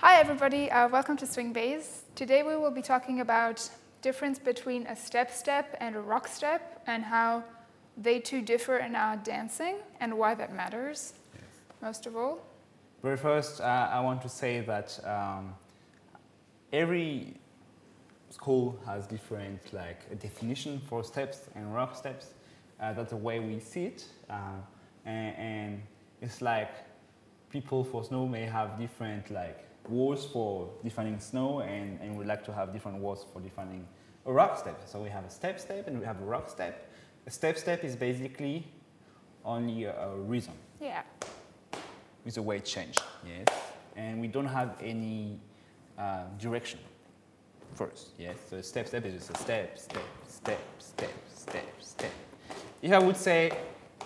Hi everybody, welcome to Swing Bass. Today we will be talking about difference between a step and a rock step and how they two differ in our dancing and why that matters, most of all. Very first, I want to say that every school has different definition for steps and rock steps. That's the way we see it, and it's like people for snow may have different words for defining snow, and we like to have different words for defining a rock step. So we have a step and we have a rock step. A step is basically only a rhythm. Yeah. With a weight change, yes. And we don't have any direction first, yes. So step is just a step. If I would say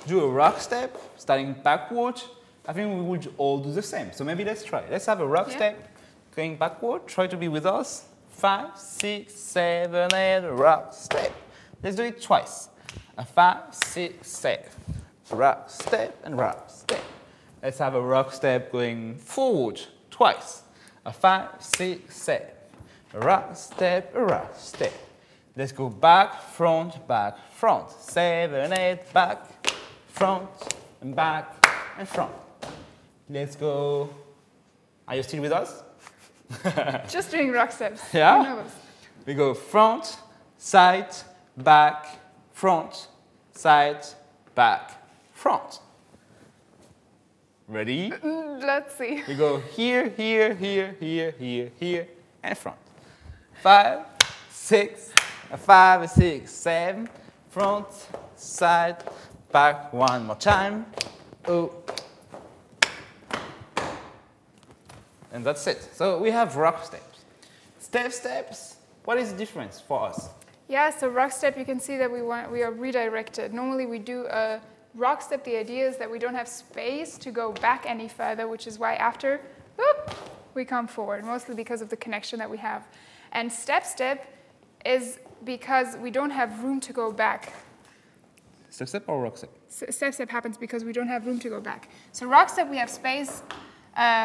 do a rock step starting backward, I think we would all do the same. So maybe let's try. Let's have a rock step going backward. Try to be with us. 5, 6, 7, 8, rock step. Let's do it twice. A 5, 6, 7, rock step and rock step. Let's have a rock step going forward twice. A 5, 6, 7, a rock step, a rock step. Let's go back, front, 7, 8, back, front, and back, and front. Let's go. Are you still with us? Just doing rock steps. Yeah? We go front, side, back, front, side, back, front. Ready? Let's see. We go here, and front. 5, 6, front, side, back. One more time. Oh. And that's it. So we have rock steps. Steps, what is the difference for us? Yeah, so rock step, you can see that we are redirected. Normally we do a rock step. The idea is that we don't have space to go back any further, which is why after, whoop, we come forward, mostly because of the connection that we have. And step is because we don't have room to go back. Step or rock step? Step happens because we don't have room to go back. So rock step, we have space.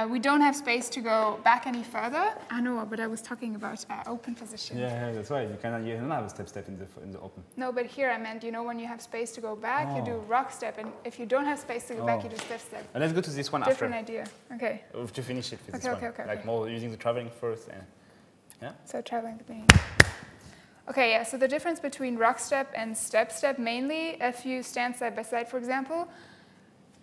We don't have space to go back any further. I know, but I was talking about open position. Yeah, that's right. You don't have a step in the open. No, but here I meant, when you have space to go back, you do rock step, and if you don't have space to go back, you do step. Let's go to this one Different after. idea. Okay. To finish it with this one. Okay. More using the traveling first. Yeah. So traveling at the beginning. Okay, yeah. So the difference between rock step and step mainly, if you stand side by side, for example.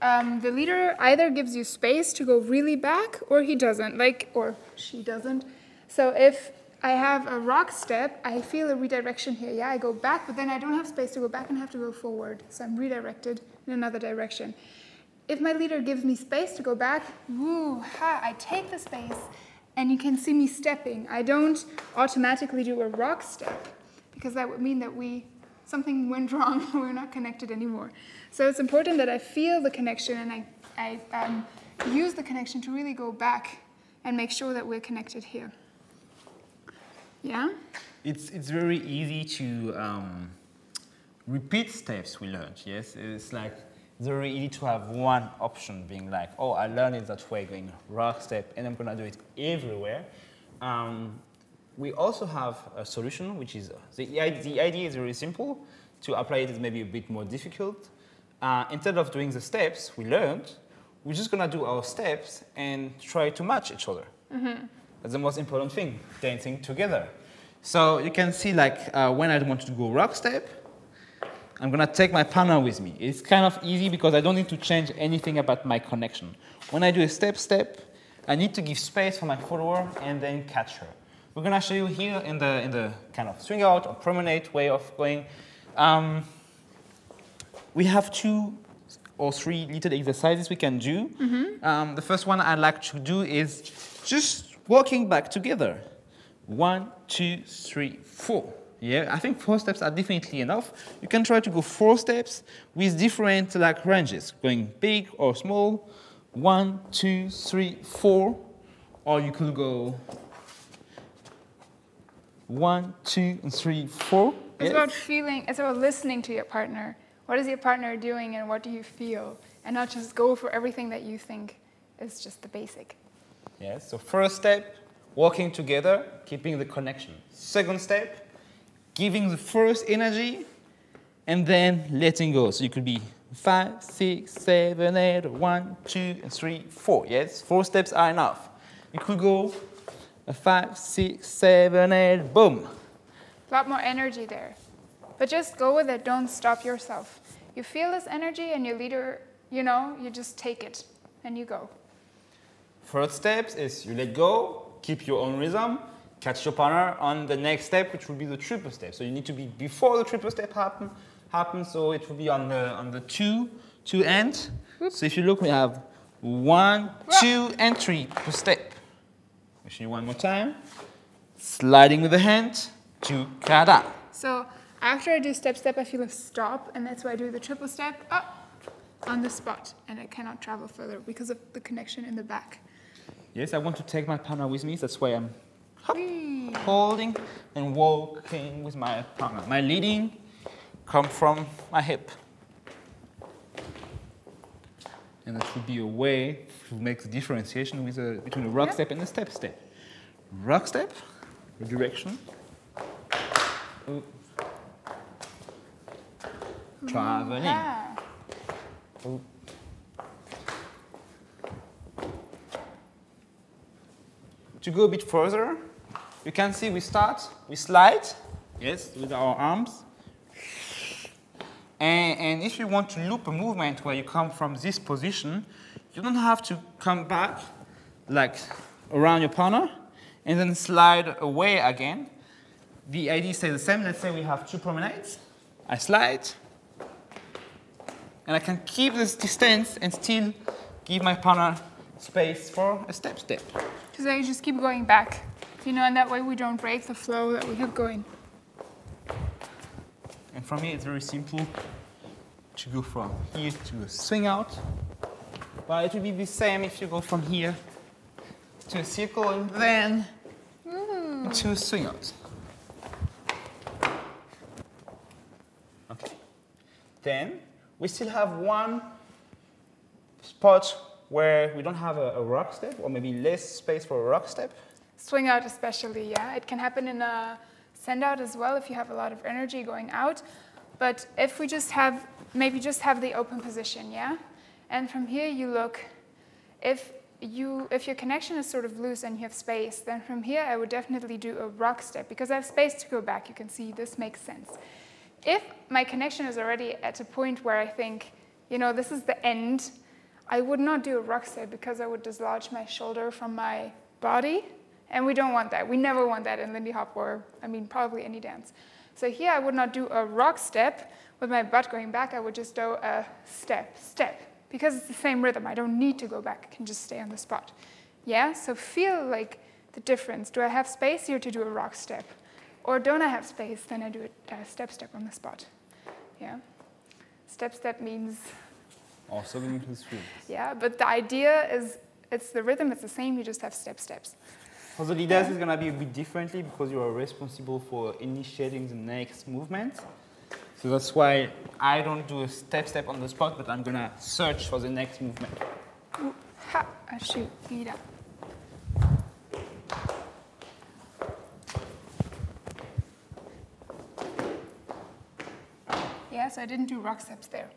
The leader either gives you space to go really back, or he doesn't, or she doesn't. So if I have a rock step, I feel a redirection here. Yeah, I go back, but then I don't have space to go back and have to go forward. So I'm redirected in another direction. If my leader gives me space to go back, I take the space, and you can see me stepping. I don't automatically do a rock step, because that would mean that something went wrong. We're not connected anymore. So it's important that I feel the connection and I use the connection to really go back and make sure that we're connected here. Yeah? It's very easy to repeat steps we learned, yes? It's very easy to have one option being I learned it that way, going rock step, and I'm going to do it everywhere. We also have a solution, which is, the idea is very simple. To apply it is maybe a bit more difficult. Instead of doing the steps we learned, we're just going to do our steps and try to match each other. Mm-hmm. That's the most important thing, dancing together. So you can see when I want to go rock step, I'm going to take my partner with me. It's kind of easy because I don't need to change anything about my connection. When I do a step, I need to give space for my follower and then catch her. We're going to show you here in the kind of swing out or promenade way of going. We have 2 or 3 little exercises we can do. Mm-hmm. The first one I'd like to do is just walking back together. 1, 2, 3, 4. Yeah, I think 4 steps are definitely enough. You can try to go 4 steps with different ranges, going big or small. 1, 2, 3, 4. Or you could go 1, 2, 3, 4. It's about feeling, it's about listening to your partner. What is your partner doing and what do you feel? And not just go for everything that you think is just the basic. Yes, so first step, walking together, keeping the connection. Second step, giving the first energy, and then letting go. So you could be 5, 6, 7, 8, 1, 2, and 3, 4. Yes, 4 steps are enough. You could go 5, 6, 7, 8, boom. A lot more energy there. But just go with it, don't stop yourself. You feel this energy and your leader, you know, you just take it and you go. Third step is you let go, keep your own rhythm, catch your partner on the next step, which will be the triple step. So you need to be before the triple step happens, so it will be on the two end. Oops. So if you look, we have 1, 2, and 3 per step. I'll show you one more time. Sliding with the hand to kada. So after I do step, step, I feel a stop, and that's why I do the triple step up on the spot, and I cannot travel further because of the connection in the back. Yes, I want to take my partner with me. That's why I'm holding and walking with my partner. My leading comes from my hip. And that would be a way to make the differentiation between a rock step and a step step. Rock step, the direction. Traveling. To go a bit further, you can see we slide, yes, with our arms. And if you want to loop a movement where you come from this position, you don't have to come back like around your partner and then slide away again. The idea stays the same. Let's say we have 2 promenades. I slide, and I can keep this distance and still give my partner space for a step step. Because I just keep going back, you know, and that way we don't break the flow that we have going. And for me, it's very simple to go from here to a swing out. But it will be the same if you go from here to a circle and then to a swing out. Okay. Then we still have one spot where we don't have a rock step, or maybe less space for a rock step. Swing out especially, yeah. It can happen in a send out as well if you have a lot of energy going out. But if we just have, maybe just have the open position, yeah? And from here you look, if your connection is sort of loose and you have space, then from here I would definitely do a rock step because I have space to go back. You can see this makes sense. If my connection is already at a point where I think, you know, this is the end, I would not do a rock step because I would dislodge my shoulder from my body, and we don't want that. We never want that in Lindy Hop or, I mean, probably any dance. So here I would not do a rock step with my butt going back. I would just do a step, step, because it's the same rhythm. I don't need to go back. I can just stay on the spot. Yeah, so feel like the difference. Do I have space here to do a rock step? Or don't I have space? Then I do a step, step on the spot. Yeah, step, step means... Also going to the street. Yeah, but the idea is, it's the rhythm, it's the same, you just have step, steps. For the leaders, it's going to be a bit differently because you are responsible for initiating the next movement. So that's why I don't do a step, step on the spot, but I'm going to search for the next movement. Ha, shoot, wieder. Yeah, so I didn't do rock steps there.